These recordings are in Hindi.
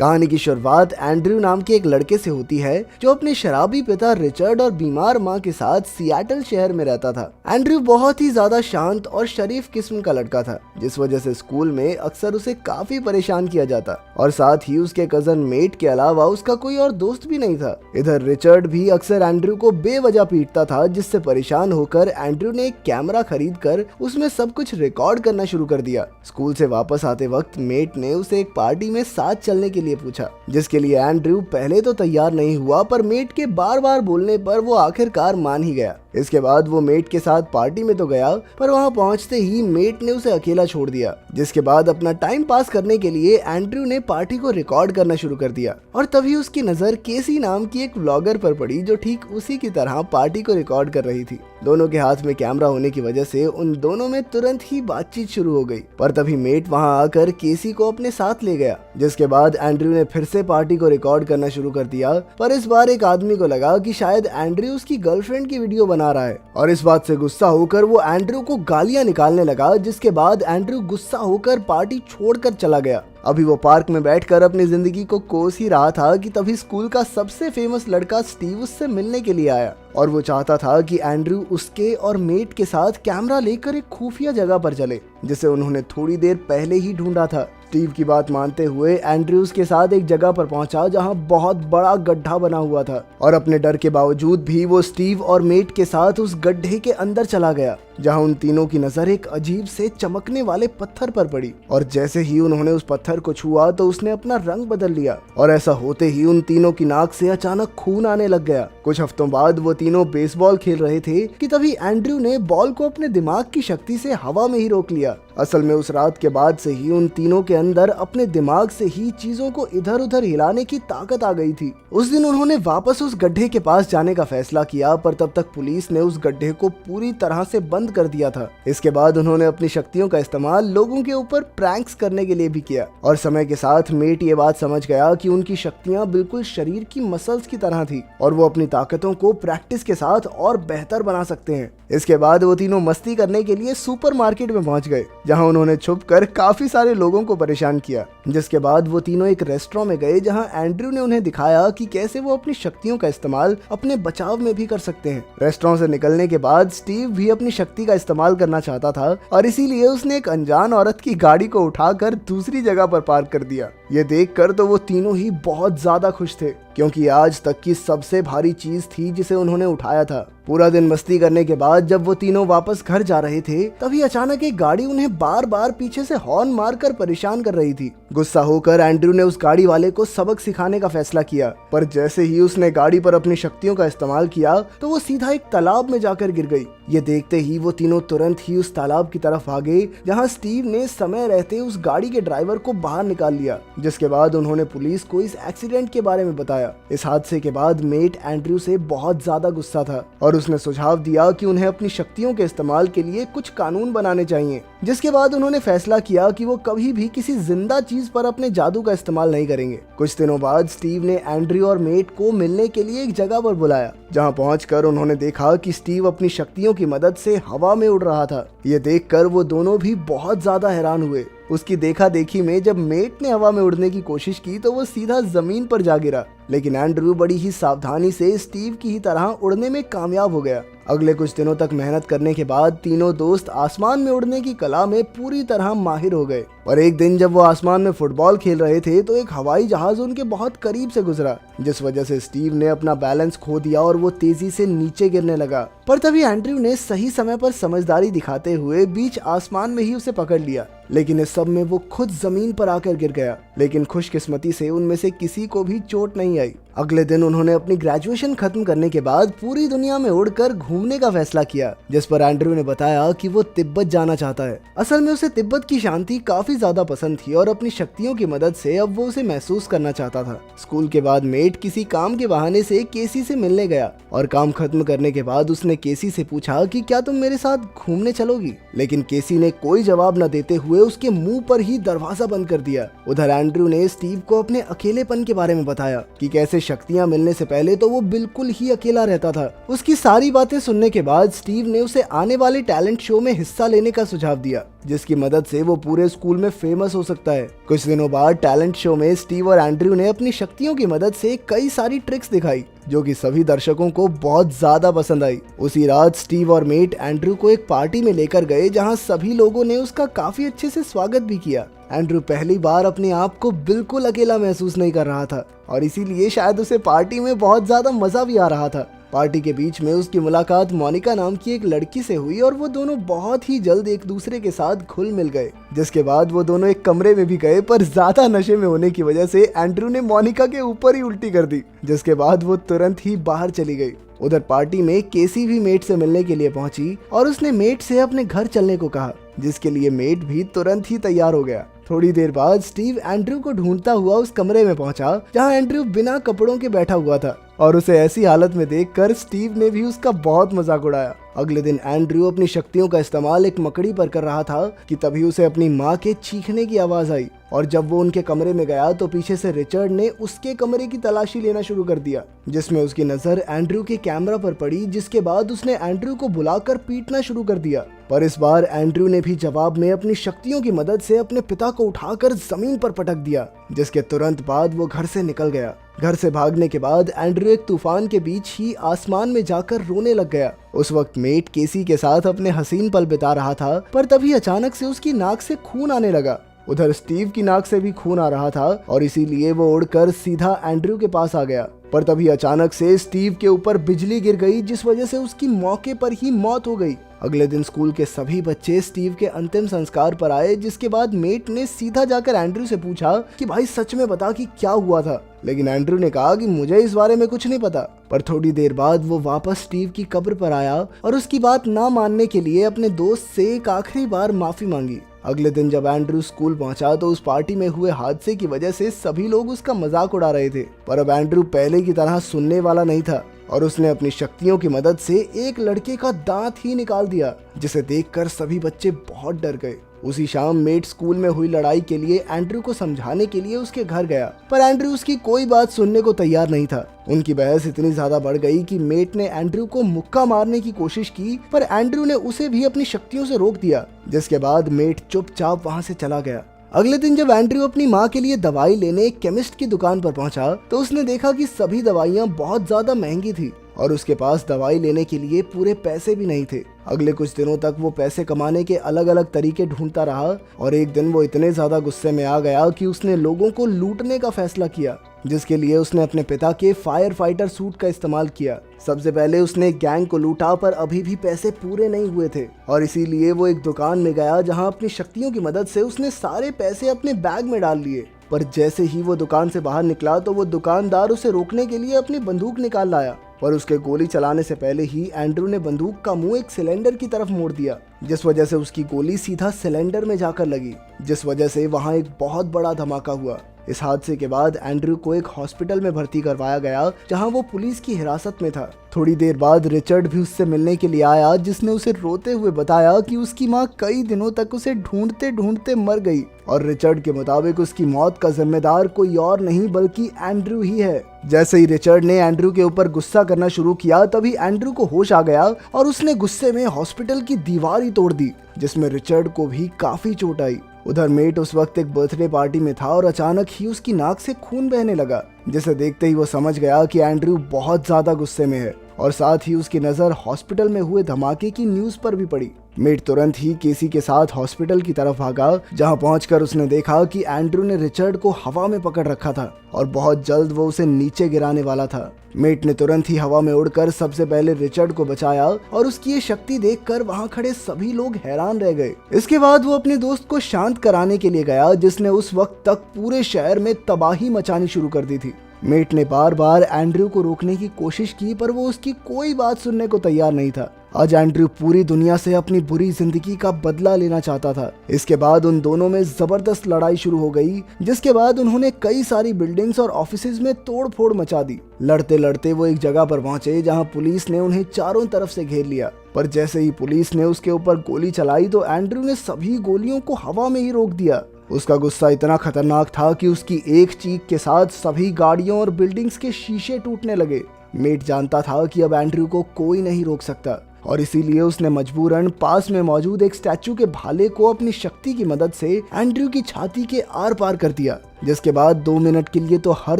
कहानी की शुरुआत एंड्रयू नाम के एक लड़के से होती है जो अपने शराबी पिता रिचर्ड और बीमार माँ के साथ सियाटल शहर में रहता था। एंड्रयू बहुत ही ज्यादा शांत और शरीफ किस्म का लड़का था, जिस वजह से स्कूल में अक्सर उसे काफी परेशान किया जाता और साथ ही उसके कजन मेट के अलावा उसका कोई और दोस्त भी नहीं था। इधर रिचर्ड भी अक्सर एंड्रयू को बेवजह पीटता था, जिससे परेशान होकर एंड्रयू ने एक कैमरा खरीद कर उसमें सब कुछ रिकॉर्ड करना शुरू कर दिया। स्कूल से वापस आते वक्त मेट ने उसे एक पार्टी में साथ चलने के लिए पूछा, जिसके लिए एंड्रयू पहले तो तैयार नहीं हुआ, पर मेट के बार बार बोलने पर वो आखिरकार मान ही गया। इसके बाद वो मेट के साथ पार्टी में तो गया, पर वहां पहुंचते ही मेट ने उसे अकेला छोड़ दिया। जिसके बाद अपना टाइम पास करने के लिए एंड्रयू ने पार्टी को रिकॉर्ड करना शुरू कर दिया और तभी उसकी नजर केसी नाम की एक व्लॉगर पर पड़ी, जो ठीक उसी की तरह पार्टी को रिकॉर्ड कर रही थी। दोनों के हाथ में कैमरा होने की वजह से उन दोनों में तुरंत ही बातचीत शुरू हो गई, पर तभी मेट वहां आकर केसी को अपने साथ ले गया। जिसके बाद एंड्रयू ने फिर से पार्टी को रिकॉर्ड करना शुरू कर दिया, पर इस बार एक आदमी को लगा कि शायद एंड्रयू उसकी गर्लफ्रेंड की वीडियो बना रहा है और इस बात से गुस्सा होकर वो एंड्रयू को गालियां निकालने लगा। जिसके बाद एंड्रयू गुस्सा होकर पार्टी छोड़कर चला गया। अभी वो पार्क में बैठकर अपनी जिंदगी को कोस ही रहा था कि तभी स्कूल का सबसे फेमस लड़का स्टीव उससे मिलने के लिए आया और वो चाहता था कि एंड्रयू उसके और मेट के साथ कैमरा लेकर एक खुफिया जगह पर चले, जिसे उन्होंने थोड़ी देर पहले ही ढूंढा था। स्टीव की बात मानते हुए एंड्रयूज के साथ एक जगह पर पहुंचा जहां बहुत बड़ा गड्ढा बना हुआ था और अपने डर के बावजूद भी वो स्टीव और मेट के साथ उस गड्ढे के अंदर चला गया, जहां उन तीनों की नजर एक अजीब से चमकने वाले पत्थर पर पड़ी और जैसे ही उन्होंने उस पत्थर को छुआ तो उसने अपना रंग बदल लिया और ऐसा होते ही उन तीनों की नाक से अचानक खून आने लग गया। कुछ हफ्तों बाद वो तीनों बेसबॉल खेल रहे थे कि तभी एंड्रयू ने बॉल को अपने दिमाग की शक्ति से हवा में ही रोक लिया। असल में उस रात के बाद से ही उन तीनों के अंदर अपने दिमाग से ही चीजों को इधर उधर हिलाने की ताकत आ गई थी। उस दिन उन्होंने वापस उस गड्ढे के पास जाने का फैसला किया, पर तब तक पुलिस ने उस गड्ढे को पूरी तरह से बंद कर दिया था। इसके बाद उन्होंने अपनी शक्तियों का इस्तेमाल लोगों के ऊपर प्रैंक्स करने के लिए भी किया और समय के साथ मेट ये बात समझ गया कि उनकी शक्तियां बिल्कुल शरीर की मसल्स की तरह थी और वो अपनी ताकतों को प्रैक्टिस के साथ और बेहतर बना सकते हैं। इसके बाद वो तीनों मस्ती करने के लिए सुपरमार्केट में पहुंच गए, जहां उन्होंने छुपकर काफी सारे लोगों को परेशान किया। जिसके बाद वो तीनों एक रेस्टोरेंट में गए, जहां एंड्रयू ने उन्हें दिखाया कि कैसे वो अपनी शक्तियों का इस्तेमाल अपने बचाव में भी कर सकते हैं। रेस्टोरेंट से निकलने के बाद स्टीव भी अपनी शक्ति का इस्तेमाल करना चाहता था और इसीलिए उसने एक अनजान औरत की गाड़ी को उठाकर दूसरी जगह पर पार्क कर दिया। ये देखकर तो वो तीनों ही बहुत ज्यादा खुश थे, क्योंकि आज तक की सबसे भारी चीज थी जिसे उन्होंने उठाया था। पूरा दिन मस्ती करने के बाद जब वो तीनों वापस घर जा रहे थे, तभी अचानक एक गाड़ी उन्हें बार बार पीछे से हॉर्न मारकर परेशान कर रही थी। गुस्सा होकर एंड्रयू ने उस गाड़ी वाले को सबक सिखाने का फैसला किया, पर जैसे ही उसने गाड़ी पर अपनी शक्तियों का इस्तेमाल किया तो वो सीधा एक तालाब में जाकर गिर गई। ये देखते ही वो तीनों तुरंत ही उस तालाब की तरफ भागे, जहाँ स्टीव ने समय रहते उस गाड़ी के ड्राइवर को बाहर निकाल लिया। जिसके बाद उन्होंने पुलिस को इस एक्सीडेंट के बारे में बताया। इस हादसे के बाद मेट एंड्रयू से बहुत ज्यादा गुस्सा था और उसने सुझाव दिया कि उन्हें अपनी शक्तियों के इस्तेमाल के लिए कुछ कानून बनाने चाहिए। जिसके बाद उन्होंने फैसला किया कि वो कभी भी किसी जिंदा चीज पर अपने जादू का इस्तेमाल नहीं करेंगे। कुछ दिनों बाद स्टीव ने एंड्रयू और मेट को मिलने के लिए एक जगह पर बुलाया, जहां पहुंचकर उन्होंने देखा कि स्टीव अपनी शक्तियों की मदद से हवा में उड़ रहा था। ये देखकर वो दोनों भी बहुत ज्यादा हैरान हुए। उसकी देखा देखी में जब मेट ने हवा में उड़ने की कोशिश की तो वो सीधा जमीन पर जा गिरा, लेकिन एंड्रयू बड़ी ही सावधानी से स्टीव की ही तरह उड़ने में कामयाब हो गया। अगले कुछ दिनों तक मेहनत करने के बाद तीनों दोस्त आसमान में उड़ने की कला में पूरी तरह माहिर हो गए और एक दिन जब वो आसमान में फुटबॉल खेल रहे थे तो एक हवाई जहाज उनके बहुत करीब से गुजरा, जिस वजह से स्टीव ने अपना बैलेंस खो दिया और वो तेजी से नीचे गिरने लगा। पर तभी एंड्रयू ने सही समय पर समझदारी दिखाते हुए बीच आसमान में ही उसे पकड़ लिया, लेकिन इस सब में वो खुद जमीन पर आकर गिर गया। लेकिन खुशकिस्मती से उनमें से किसी को भी चोट नहीं आई। अगले दिन उन्होंने अपनी ग्रेजुएशन खत्म करने के बाद पूरी दुनिया में उड़कर घूमने का फैसला किया, जिस पर एंड्रयू ने बताया कि वो तिब्बत जाना चाहता है। असल में उसे तिब्बत की शांति काफी ज्यादा पसंद थी और अपनी शक्तियों की मदद से अब वो उसे महसूस करना चाहता था। स्कूल के बाद मेट किसी काम के बहाने से केसी से मिलने गया और काम खत्म करने के बाद उसने केसी से पूछा कि क्या तुम मेरे साथ घूमने चलोगी, लेकिन केसी ने कोई जवाब न देते हुए उसके मुंह पर ही दरवाजा बंद कर दिया। उधर एंड्रयू ने स्टीव को अपने अकेलेपन के बारे में बताया कि कैसे शक्तियां मिलने से पहले तो वो बिल्कुल ही अकेला रहता था। उसकी सारी बातें सुनने के बाद स्टीव ने उसे आने वाले टैलेंट शो में हिस्सा लेने का सुझाव दिया, जिसकी मदद से वो पूरे स्कूल में फेमस हो सकता है। कुछ दिनों बाद टैलेंट शो में स्टीव और एंड्रयू ने अपनी शक्तियों की मदद से कई सारी ट्रिक्स दिखाई, जो कि सभी दर्शकों को बहुत ज्यादा पसंद आई। उसी रात स्टीव और मेट एंड्रयू को एक पार्टी में लेकर गए, जहां सभी लोगों ने उसका काफी अच्छे से स्वागत भी किया। एंड्रयू पहली बार अपने आप को बिल्कुल अकेला महसूस नहीं कर रहा था और इसीलिए शायद उसे पार्टी में बहुत ज्यादा मजा भी आ रहा था। पार्टी के बीच में उसकी मुलाकात मोनिका नाम की एक लड़की से हुई और वो दोनों बहुत ही जल्द एक दूसरे के साथ घुल मिल गए, जिसके बाद वो दोनों एक कमरे में भी गए, पर ज्यादा नशे में होने की वजह से एंड्रयू ने मोनिका के ऊपर ही उल्टी कर दी, जिसके बाद वो तुरंत ही बाहर चली गई। उधर पार्टी में केसी भी मेट से मिलने के लिए पहुंची और उसने मेट से अपने घर चलने को कहा, जिसके लिए मेट भी तुरंत ही तैयार हो गया। थोड़ी देर बाद स्टीव एंड्रयू को ढूंढता हुआ उस कमरे में पहुंचा जहां एंड्रयू बिना कपड़ों के बैठा हुआ था और उसे ऐसी हालत में देखकर स्टीव ने भी उसका बहुत मजाक उड़ाया। अगले दिन एंड्रयू अपनी शक्तियों का इस्तेमाल एक मकड़ी पर कर रहा था कि तभी उसे अपनी माँ के चीखने की आवाज आई और जब वो उनके कमरे में गया तो पीछे से रिचर्ड ने उसके कमरे की तलाशी लेना शुरू कर दिया, जिसमें उसकी नजर एंड्रयू के कैमरा पर पड़ी, जिसके बाद उसने एंड्रयू को बुलाकर पीटना शुरू कर दिया। पर इस बार एंड्रयू ने भी जवाब में अपनी शक्तियों की मदद से अपने पिता को उठाकर जमीन पर पटक दिया, जिसके तुरंत बाद वो घर से निकल गया। घर से भागने के बाद एंड्रयू एक तूफान के बीच ही आसमान में जाकर रोने लग गया। उस वक्त मेट केसी के साथ अपने हसीन पल बिता रहा था, पर तभी अचानक से उसकी नाक से खून आने लगा। उधर स्टीव की नाक से भी खून आ रहा था और इसीलिए वो उड़कर सीधा एंड्रयू के पास आ गया, पर तभी अचानक से स्टीव के ऊपर बिजली गिर गई, जिस वजह से उसकी मौके पर ही मौत हो गई। अगले दिन स्कूल के सभी बच्चे स्टीव के अंतिम संस्कार पर आए, जिसके बाद मेट ने सीधा जाकर एंड्रयू से पूछा कि भाई सच में बता कि क्या हुआ था, लेकिन एंड्रयू ने कहा कि मुझे इस बारे में कुछ नहीं पता। पर थोड़ी देर बाद वो वापस स्टीव की कब्र पर आया और उसकी बात ना मानने के लिए अपने दोस्त से एक आखिरी बार माफी मांगी। अगले दिन जब एंड्रयू स्कूल पहुंचा तो उस पार्टी में हुए हादसे की वजह से सभी लोग उसका मजाक उड़ा रहे थे, पर अब एंड्रयू पहले की तरह सुनने वाला नहीं था और उसने अपनी शक्तियों की मदद से एक लड़के का दांत ही निकाल दिया, जिसे देखकर सभी बच्चे बहुत डर गए। उसी शाम मेट स्कूल में हुई लड़ाई के लिए एंड्रयू को समझाने के लिए उसके घर गया, पर एंड्रयू उसकी कोई बात सुनने को तैयार नहीं था। उनकी बहस इतनी ज्यादा बढ़ गई कि मेट ने एंड्रयू को मुक्का मारने की कोशिश की, पर एंड्रयू ने उसे भी अपनी शक्तियों से रोक दिया, जिसके बाद मेट चुपचाप वहां से चला गया। अगले दिन जब एंड्रयू अपनी माँ के लिए दवाई लेने एक केमिस्ट की दुकान पर पहुंचा तो उसने देखा कि सभी दवाइयाँ बहुत ज्यादा महंगी थी और उसके पास दवाई लेने के लिए पूरे पैसे भी नहीं थे। अगले कुछ दिनों तक वो पैसे कमाने के अलग अलग तरीके ढूंढता रहा और एक दिन वो इतने ज्यादा गुस्से में आ गया कि उसने लोगों को लूटने का फैसला किया, जिसके लिए उसने अपने पिता के फायर फाइटर सूट का इस्तेमाल किया। सबसे पहले उसने एक गैंग को लूटा, पर अभी भी पैसे पूरे नहीं हुए थे और इसीलिए वो एक दुकान में गया जहां अपनी शक्तियों की मदद से उसने सारे पैसे अपने बैग में डाल लिए। पर जैसे ही वो दुकान से बाहर निकला तो वो दुकानदार उसे रोकने के लिए अपनी बंदूक निकाल लाया, पर उसके गोली चलाने से पहले ही एंड्रयू ने बंदूक का मुंह एक सिलेंडर की तरफ मोड़ दिया, जिस वजह से उसकी गोली सीधा सिलेंडर में जाकर लगी, जिस वजह से वहां एक बहुत बड़ा धमाका हुआ। इस हादसे के बाद एंड्रयू को एक हॉस्पिटल में भर्ती करवाया गया जहां वो पुलिस की हिरासत में था। थोड़ी देर बाद रिचर्ड भी उससे मिलने के लिए आया, जिसने उसे रोते हुए बताया कि उसकी माँ कई दिनों तक उसे ढूंढते ढूंढते मर गई और रिचर्ड के मुताबिक उसकी मौत का जिम्मेदार कोई और नहीं बल्कि एंड्रयू ही है। जैसे ही रिचर्ड ने एंड्रयू के ऊपर गुस्सा करना शुरू किया तभी एंड्रयू को होश आ गया और उसने गुस्से में हॉस्पिटल की दीवार ही तोड़ दी, जिसमें रिचर्ड को भी काफी चोट आई। उधर मेट उस वक्त एक बर्थडे पार्टी में था और अचानक ही उसकी नाक से खून बहने लगा, जिसे देखते ही वो समझ गया कि एंड्रयू बहुत ज्यादा गुस्से में है और साथ ही उसकी नजर हॉस्पिटल में हुए धमाके की न्यूज पर भी पड़ी। मेट तुरंत ही केसी के साथ हॉस्पिटल की तरफ भागा, जहां पहुंचकर उसने देखा कि एंड्रयू ने रिचर्ड को हवा में पकड़ रखा था और बहुत जल्द वो उसे नीचे गिराने वाला था। मेट ने तुरंत ही हवा में उड़कर सबसे पहले रिचर्ड को बचाया और उसकी ये शक्ति देखकर वहां खड़े सभी लोग हैरान रह गए। इसके बाद वो अपने दोस्त को शांत कराने के लिए गया, जिसने उस वक्त तक पूरे शहर में तबाही मचानी शुरू कर दी थी। मेट ने बार बार एंड्रयू को रोकने की कोशिश की, पर वो उसकी कोई बात सुनने को तैयार नहीं था। आज एंड्रयू पूरी दुनिया से अपनी बुरी जिंदगी का बदला लेना चाहता था। इसके बाद उन दोनों में जबरदस्त लड़ाई शुरू हो गई, जिसके बाद उन्होंने कई सारी बिल्डिंग्स और ऑफिसेज में तोड़ फोड़ मचा दी। लड़ते लड़ते वो एक जगह पर पहुंचे जहां पुलिस ने उन्हें चारों तरफ से घेर लिया, पर जैसे ही पुलिस ने उसके ऊपर गोली चलाई तो एंड्रयू ने सभी गोलियों को हवा में ही रोक दिया। उसका गुस्सा इतना खतरनाक था कि उसकी एक चीख के साथ सभी गाड़ियों और बिल्डिंग्स के शीशे टूटने लगे। मेट जानता था कि अब एंड्रयू को कोई नहीं रोक सकता और इसीलिए उसने मजबूरन पास में मौजूद एक स्टैचू के भाले को अपनी शक्ति की मदद से एंड्रयू की छाती के आर पार कर दिया, जिसके बाद 2 मिनट के लिए तो हर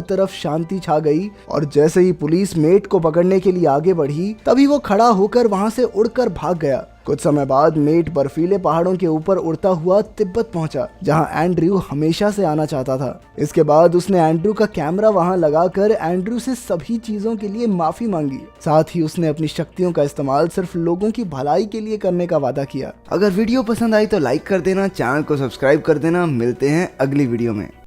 तरफ शांति छा गई। और जैसे ही पुलिस मेट को पकड़ने के लिए आगे बढ़ी, तभी वो खड़ा होकर वहां से उड़कर भाग गया। कुछ समय बाद मेट बर्फीले पहाड़ों के ऊपर उड़ता हुआ तिब्बत पहुंचा, जहां एंड्रयू हमेशा से आना चाहता था। इसके बाद उसने एंड्रयू का कैमरा वहां लगाकर एंड्रयू से सभी चीजों के लिए माफी मांगी। साथ ही उसने अपनी शक्तियों का इस्तेमाल सिर्फ लोगों की भलाई के लिए करने का वादा किया। अगर वीडियो पसंद आई तो लाइक कर देना, चैनल को सब्सक्राइब कर देना। मिलते हैं अगली वीडियो में।